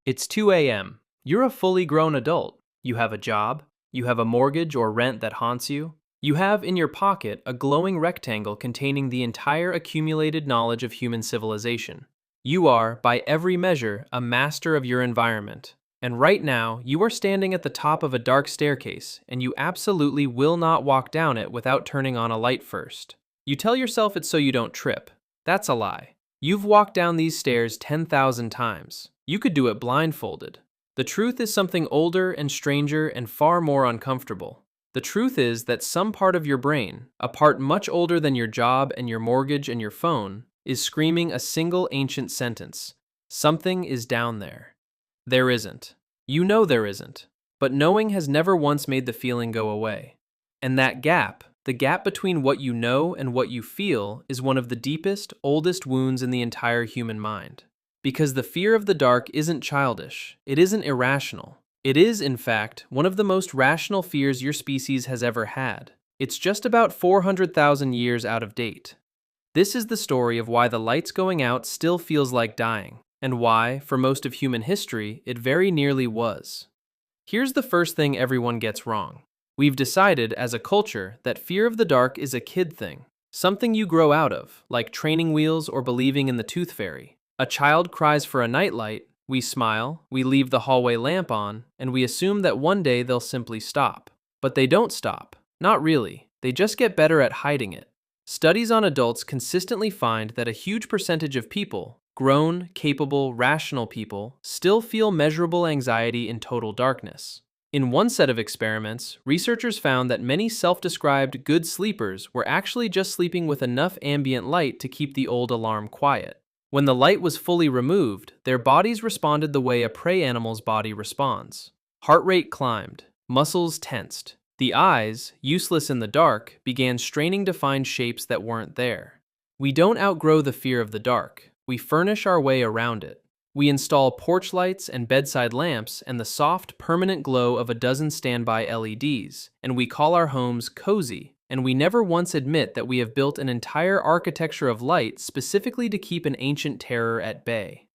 It's 2 a.m. You're a fully grown adult. You have a job. You have a mortgage or rent that haunts you. You have in your pocket a glowing rectangle containing the entire accumulated knowledge of human civilization. You are, by every measure, a master of your environment. And right now, you are standing at the top of a dark staircase, and you absolutely will not walk down it without turning on a light first. You tell yourself it's so you don't trip. That's a lie. You've walked down these stairs 10,000 times. You could do it blindfolded. The truth is something older and stranger and far more uncomfortable. The truth is that some part of your brain, a part much older than your job and your mortgage and your phone, is screaming a single ancient sentence. Something is down there. There isn't. You know there isn't. But knowing has never once made the feeling go away. And that gap, the gap between what you know and what you feel, is one of the deepest, oldest wounds in the entire human mind. Because the fear of the dark isn't childish, it isn't irrational. It is, in fact, one of the most rational fears your species has ever had. It's just about 400,000 years out of date. This is the story of why the lights going out still feels like dying, and why, for most of human history, it very nearly was. Here's the first thing everyone gets wrong. We've decided, as a culture, that fear of the dark is a kid thing. Something you grow out of, like training wheels or believing in the tooth fairy. A child cries for a nightlight, we smile, we leave the hallway lamp on, and we assume that one day they'll simply stop. But they don't stop. Not really. They just get better at hiding it. Studies on adults consistently find that a huge percentage of people, grown, capable, rational people, still feel measurable anxiety in total darkness. In one set of experiments, researchers found that many self-described good sleepers were actually just sleeping with enough ambient light to keep the old alarm quiet. When the light was fully removed, their bodies responded the way a prey animal's body responds. Heart rate climbed, muscles tensed. The eyes, useless in the dark, began straining to find shapes that weren't there. We don't outgrow the fear of the dark. We furnish our way around it. We install porch lights and bedside lamps and the soft, permanent glow of a dozen standby LEDs, and we call our homes cozy. And we never once admit that we have built an entire architecture of light specifically to keep an ancient terror at bay.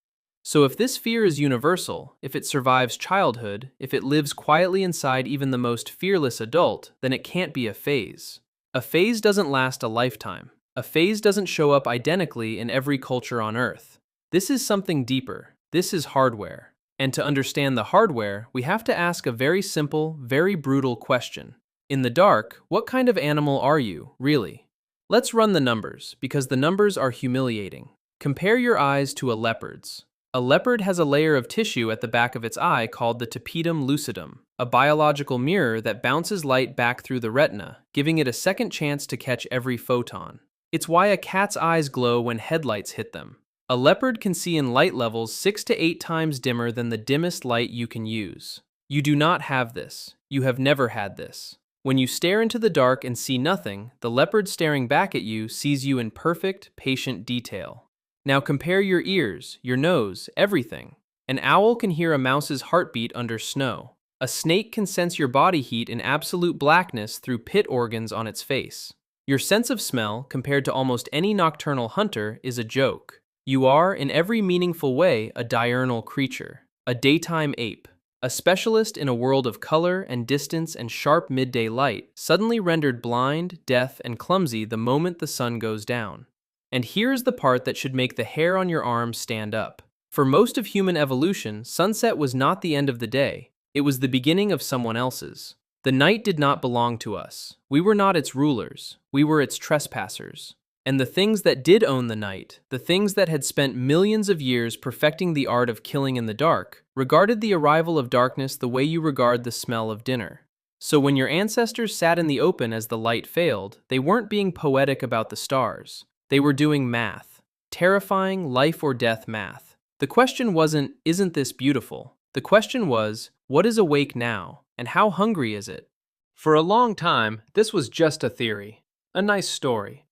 So if this fear is universal, if it survives childhood, if it lives quietly inside even the most fearless adult, then it can't be a phase. A phase doesn't last a lifetime. A phase doesn't show up identically in every culture on Earth. This is something deeper. This is hardware. And to understand the hardware, we have to ask a very simple, very brutal question. In the dark, what kind of animal are you, really? Let's run the numbers, because the numbers are humiliating. Compare your eyes to a leopard's. A leopard has a layer of tissue at the back of its eye called the tapetum lucidum, a biological mirror that bounces light back through the retina, giving it a second chance to catch every photon. It's why a cat's eyes glow when headlights hit them. A leopard can see in light levels 6 to 8 times dimmer than the dimmest light you can use. You do not have this. You have never had this. When you stare into the dark and see nothing, the leopard staring back at you sees you in perfect, patient detail. Now compare your ears, your nose, everything. An owl can hear a mouse's heartbeat under snow. A snake can sense your body heat in absolute blackness through pit organs on its face. Your sense of smell, compared to almost any nocturnal hunter, is a joke. You are, in every meaningful way, a diurnal creature, a daytime ape. A specialist in a world of color and distance and sharp midday light, suddenly rendered blind, deaf, and clumsy the moment the sun goes down. And here's the part that should make the hair on your arm stand up. For most of human evolution, sunset was not the end of the day. It was the beginning of someone else's. The night did not belong to us. We were not its rulers. We were its trespassers. And the things that did own the night, the things that had spent millions of years perfecting the art of killing in the dark, regarded the arrival of darkness the way you regard the smell of dinner. So when your ancestors sat in the open as the light failed, they weren't being poetic about the stars. They were doing math. Terrifying life or death math. The question wasn't, isn't this beautiful? The question was, what is awake now, and how hungry is it? For a long time, this was just a theory. A nice story.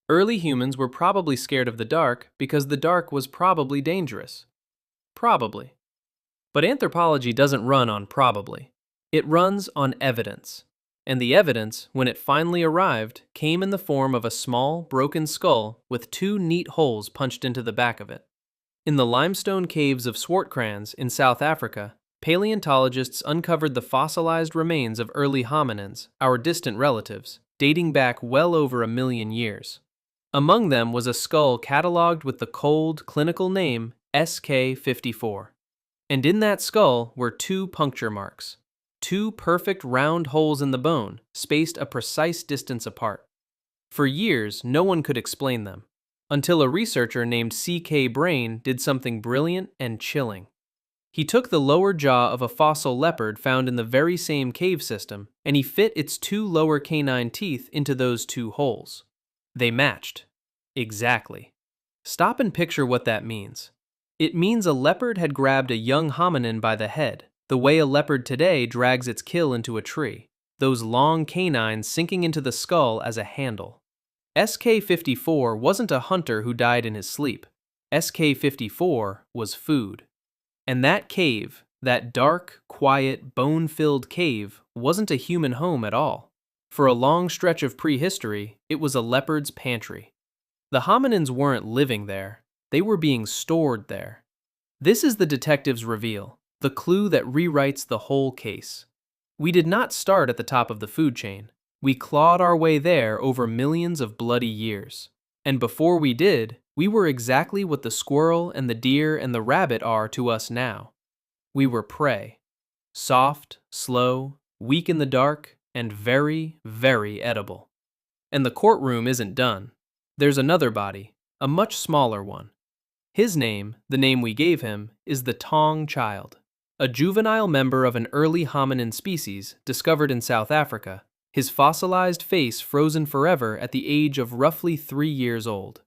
Early humans were probably scared of the dark because the dark was probably dangerous. Probably. But anthropology doesn't run on probably. It runs on evidence. And the evidence, when it finally arrived, came in the form of a small, broken skull with 2 neat holes punched into the back of it. In the limestone caves of Swartkrans in South Africa, paleontologists uncovered the fossilized remains of early hominins, our distant relatives, dating back well over 1 million years. Among them was a skull catalogued with the cold, clinical name SK54. And in that skull were 2 puncture marks, 2 perfect round holes in the bone, spaced a precise distance apart. For years, no one could explain them, until a researcher named C.K. Brain did something brilliant and chilling. He took the lower jaw of a fossil leopard found in the very same cave system, and he fit its 2 lower canine teeth into those 2 holes. They matched. Exactly. Stop and picture what that means. It means a leopard had grabbed a young hominin by the head, the way a leopard today drags its kill into a tree, those long canines sinking into the skull as a handle. SK54 wasn't a hunter who died in his sleep. SK54 was food. And that cave, that dark, quiet, bone-filled cave, wasn't a human home at all. For a long stretch of prehistory, it was a leopard's pantry. The hominins weren't living there, they were being stored there. This is the detective's reveal, the clue that rewrites the whole case. We did not start at the top of the food chain. We clawed our way there over millions of bloody years. And before we did, we were exactly what the squirrel and the deer and the rabbit are to us now. We were prey. Soft, slow, weak in the dark, and very, very edible. And the courtroom isn't done. There's another body, a much smaller one. His name, the name we gave him, is the Tong child, a juvenile member of an early hominin species discovered in South Africa, his fossilized face frozen forever at the age of roughly 3 years old.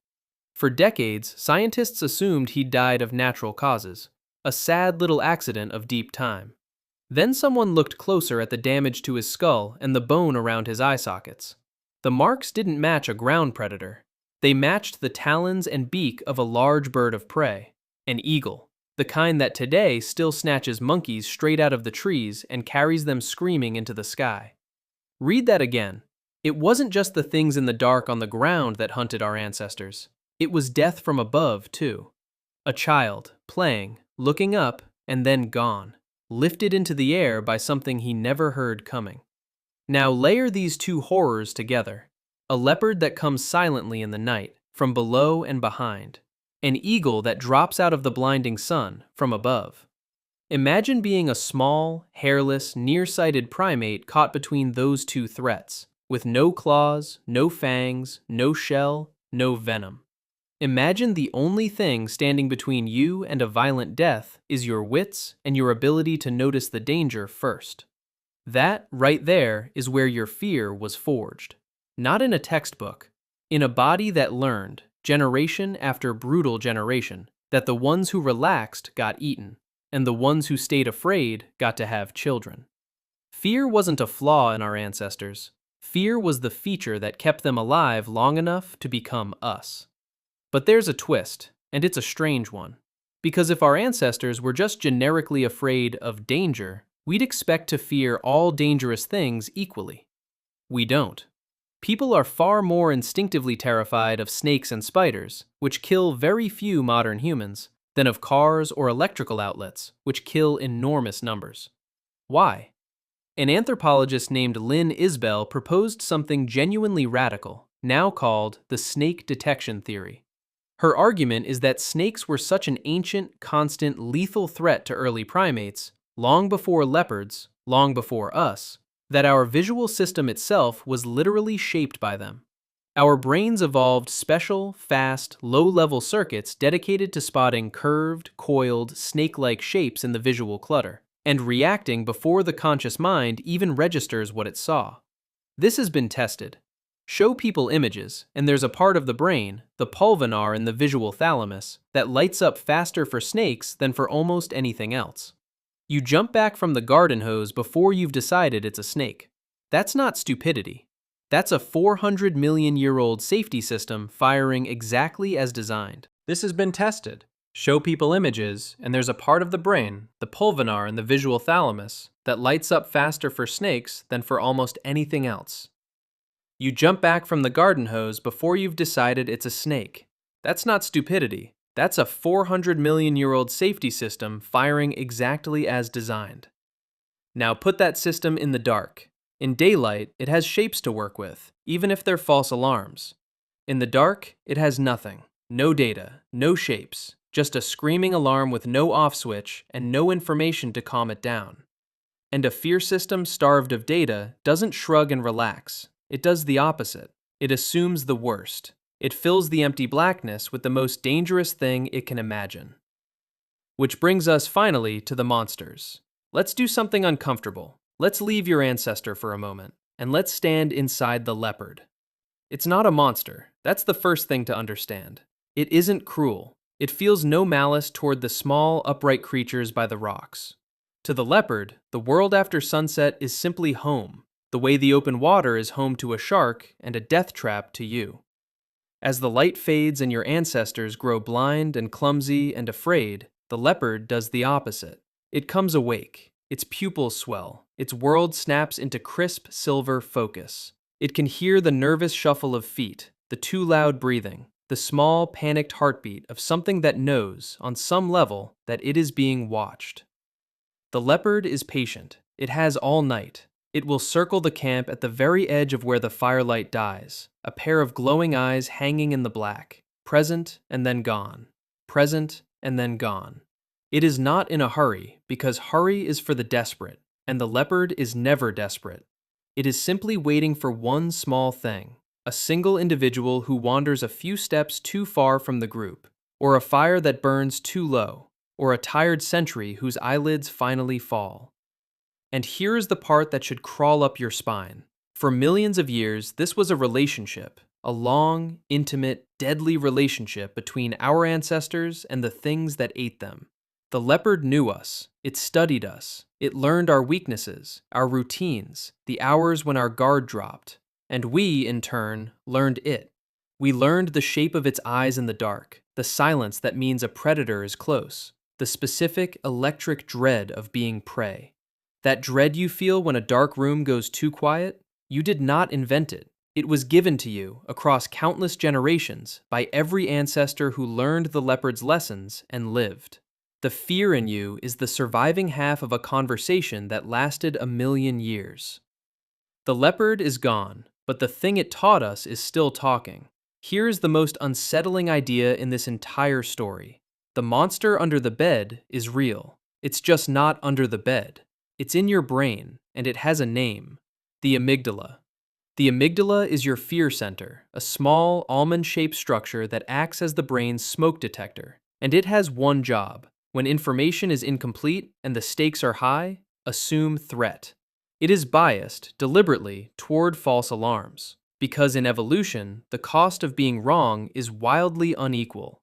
For decades, scientists assumed he'd died of natural causes, a sad little accident of deep time. Then someone looked closer at the damage to his skull and the bone around his eye sockets. The marks didn't match a ground predator. They matched the talons and beak of a large bird of prey, an eagle, the kind that today still snatches monkeys straight out of the trees and carries them screaming into the sky. Read that again. It wasn't just the things in the dark on the ground that hunted our ancestors. It was death from above, too. A child, playing, looking up, and then gone, lifted into the air by something he never heard coming. Now layer these 2 horrors together. A leopard that comes silently in the night, from below and behind. An eagle that drops out of the blinding sun, from above. Imagine being a small, hairless, nearsighted primate caught between those 2 threats, with no claws, no fangs, no shell, no venom. Imagine the only thing standing between you and a violent death is your wits and your ability to notice the danger first. That, right there, is where your fear was forged. Not in a textbook, in a body that learned, generation after brutal generation, that the ones who relaxed got eaten, and the ones who stayed afraid got to have children. Fear wasn't a flaw in our ancestors. Fear was the feature that kept them alive long enough to become us. But there's a twist, and it's a strange one. Because if our ancestors were just generically afraid of danger, we'd expect to fear all dangerous things equally. We don't. People are far more instinctively terrified of snakes and spiders, which kill very few modern humans, than of cars or electrical outlets, which kill enormous numbers. Why? An anthropologist named Lynn Isbell proposed something genuinely radical, now called the snake detection theory. Her argument is that snakes were such an ancient, constant, lethal threat to early primates, long before leopards, long before us, that our visual system itself was literally shaped by them. Our brains evolved special, fast, low-level circuits dedicated to spotting curved, coiled, snake-like shapes in the visual clutter, and reacting before the conscious mind even registers what it saw. This has been tested. Show people images, and there's a part of the brain, the pulvinar in the visual thalamus, that lights up faster for snakes than for almost anything else. You jump back from the garden hose before you've decided it's a snake. That's not stupidity. That's a 400-million-year-old safety system firing exactly as designed. This has been tested. Show people images, and there's a part of the brain, the pulvinar in the visual thalamus, that lights up faster for snakes than for almost anything else. You jump back from the garden hose before you've decided it's a snake. That's not stupidity. That's a 400 million-year-old safety system firing exactly as designed. Now put that system in the dark. In daylight, it has shapes to work with, even if they're false alarms. In the dark, it has nothing. No data, no shapes, just a screaming alarm with no off switch and no information to calm it down. And a fear system starved of data doesn't shrug and relax. It does the opposite. It assumes the worst. It fills the empty blackness with the most dangerous thing it can imagine. Which brings us finally to the monsters. Let's do something uncomfortable. Let's leave your ancestor for a moment, and let's stand inside the leopard. It's not a monster. That's the first thing to understand. It isn't cruel. It feels no malice toward the small, upright creatures by the rocks. To the leopard, the world after sunset is simply home, the way the open water is home to a shark and a death trap to you. As the light fades and your ancestors grow blind and clumsy and afraid, the leopard does the opposite. It comes awake. Its pupils swell. Its world snaps into crisp silver focus. It can hear the nervous shuffle of feet, the too loud breathing, the small, panicked heartbeat of something that knows, on some level, that it is being watched. The leopard is patient. It has all night. It will circle the camp at the very edge of where the firelight dies, a pair of glowing eyes hanging in the black, present and then gone, present and then gone. It is not in a hurry, because hurry is for the desperate, and the leopard is never desperate. It is simply waiting for one small thing, a single individual who wanders a few steps too far from the group, or a fire that burns too low, or a tired sentry whose eyelids finally fall. And here is the part that should crawl up your spine. For millions of years, this was a relationship, a long, intimate, deadly relationship between our ancestors and the things that ate them. The leopard knew us, it studied us, it learned our weaknesses, our routines, the hours when our guard dropped, and we, in turn, learned it. We learned the shape of its eyes in the dark, the silence that means a predator is close, the specific electric dread of being prey. That dread you feel when a dark room goes too quiet, you did not invent it. It was given to you across countless generations by every ancestor who learned the leopard's lessons and lived. The fear in you is the surviving half of a conversation that lasted 1,000,000 years. The leopard is gone, but the thing it taught us is still talking. Here is the most unsettling idea in this entire story. The monster under the bed is real. It's just not under the bed. It's in your brain, and it has a name: the amygdala. The amygdala is your fear center, a small, almond-shaped structure that acts as the brain's smoke detector. And it has one job. When information is incomplete and the stakes are high, assume threat. It is biased, deliberately, toward false alarms. Because in evolution, the cost of being wrong is wildly unequal.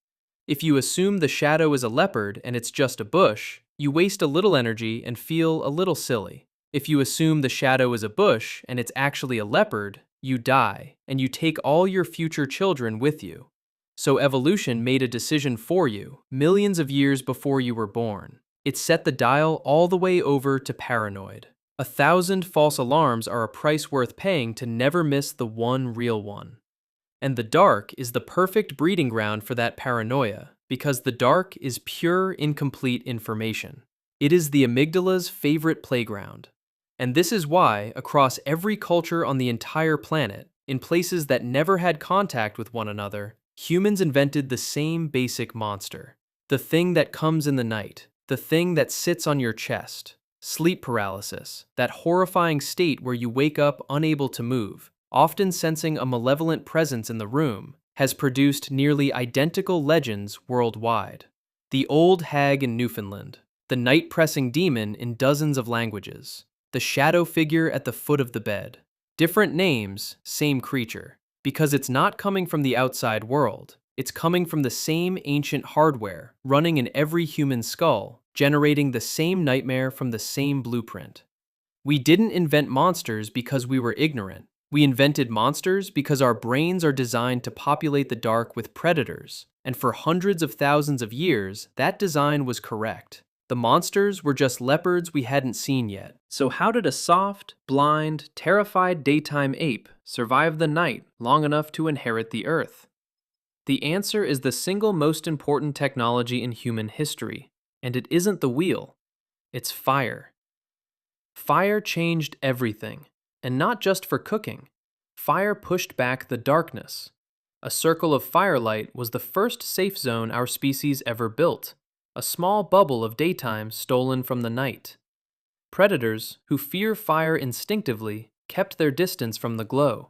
If you assume the shadow is a leopard and it's just a bush, you waste a little energy and feel a little silly. If you assume the shadow is a bush and it's actually a leopard, you die, and you take all your future children with you. So evolution made a decision for you, millions of years before you were born. It set the dial all the way over to paranoid. 1,000 false alarms are a price worth paying to never miss the one real one. And the dark is the perfect breeding ground for that paranoia, because the dark is pure, incomplete information. It is the amygdala's favorite playground. And this is why, across every culture on the entire planet, in places that never had contact with one another, humans invented the same basic monster. The thing that comes in the night, the thing that sits on your chest. Sleep paralysis, that horrifying state where you wake up unable to move, often sensing a malevolent presence in the room, has produced nearly identical legends worldwide. The old hag in Newfoundland, the night-pressing demon in dozens of languages, the shadow figure at the foot of the bed. Different names, same creature. Because it's not coming from the outside world. It's coming from the same ancient hardware, running in every human skull, generating the same nightmare from the same blueprint. We didn't invent monsters because we were ignorant. We invented monsters because our brains are designed to populate the dark with predators, and for hundreds of thousands of years, that design was correct. The monsters were just leopards we hadn't seen yet. So how did a soft, blind, terrified daytime ape survive the night long enough to inherit the earth? The answer is the single most important technology in human history, and it isn't the wheel, it's fire. Fire changed everything, and not just for cooking. Fire pushed back the darkness. A circle of firelight was the first safe zone our species ever built, a small bubble of daytime stolen from the night. Predators, who fear fire instinctively, kept their distance from the glow.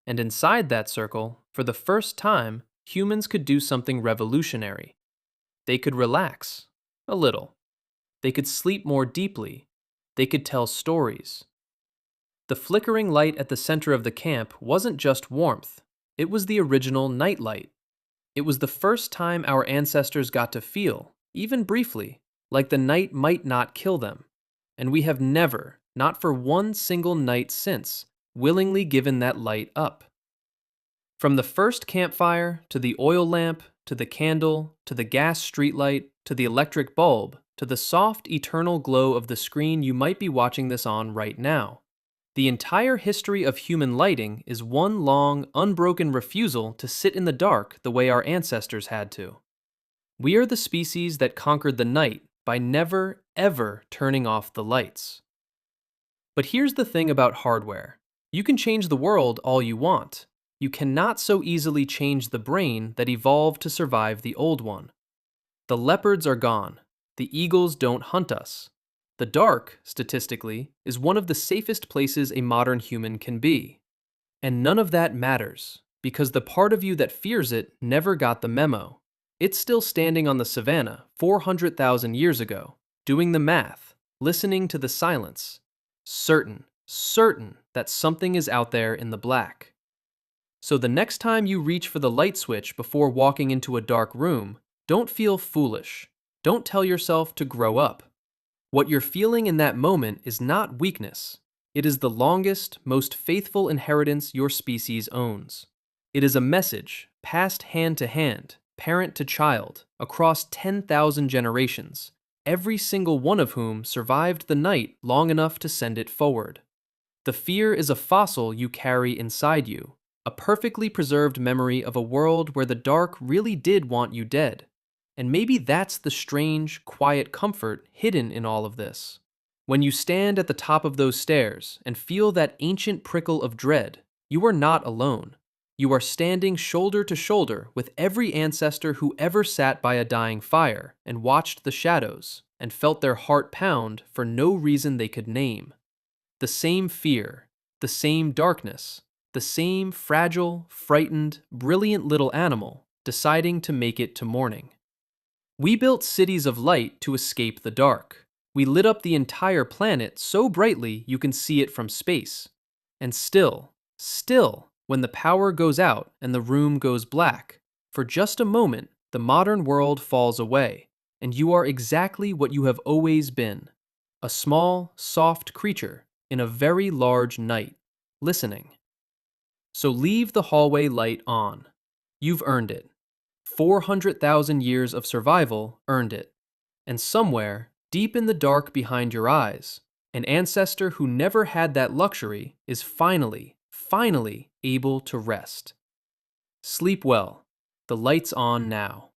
And inside that circle, for the first time, humans could do something revolutionary. They could relax, a little. They could sleep more deeply. They could tell stories. The flickering light at the center of the camp wasn't just warmth, it was the original nightlight. It was the first time our ancestors got to feel, even briefly, like the night might not kill them. And we have never, not for one single night since, willingly given that light up. From the first campfire, to the oil lamp, to the candle, to the gas streetlight, to the electric bulb, to the soft, eternal glow of the screen you might be watching this on right now. The entire history of human lighting is one long, unbroken refusal to sit in the dark the way our ancestors had to. We are the species that conquered the night by never, ever turning off the lights. But here's the thing about hardware. You can change the world all you want. You cannot so easily change the brain that evolved to survive the old one. The leopards are gone. The eagles don't hunt us. The dark, statistically, is one of the safest places a modern human can be. And none of that matters, because the part of you that fears it never got the memo. It's still standing on the savannah 400,000 years ago, doing the math, listening to the silence, certain that something is out there in the black. So the next time you reach for the light switch before walking into a dark room, don't feel foolish. Don't tell yourself to grow up. What you're feeling in that moment is not weakness. It is the longest, most faithful inheritance your species owns. It is a message, passed hand to hand, parent to child, across 10,000 generations, every single one of whom survived the night long enough to send it forward. The fear is a fossil you carry inside you, a perfectly preserved memory of a world where the dark really did want you dead. And maybe that's the strange, quiet comfort hidden in all of this. When you stand at the top of those stairs and feel that ancient prickle of dread, you are not alone. You are standing shoulder to shoulder with every ancestor who ever sat by a dying fire and watched the shadows and felt their heart pound for no reason they could name. The same fear, the same darkness, the same fragile, frightened, brilliant little animal deciding to make it to morning. We built cities of light to escape the dark. We lit up the entire planet so brightly you can see it from space. And still, when the power goes out and the room goes black, for just a moment, the modern world falls away, and you are exactly what you have always been. A small, soft creature in a very large night, listening. So leave the hallway light on. You've earned it. 400,000 years of survival earned it. And somewhere, deep in the dark behind your eyes, an ancestor who never had that luxury is finally able to rest. Sleep well. The light's on now.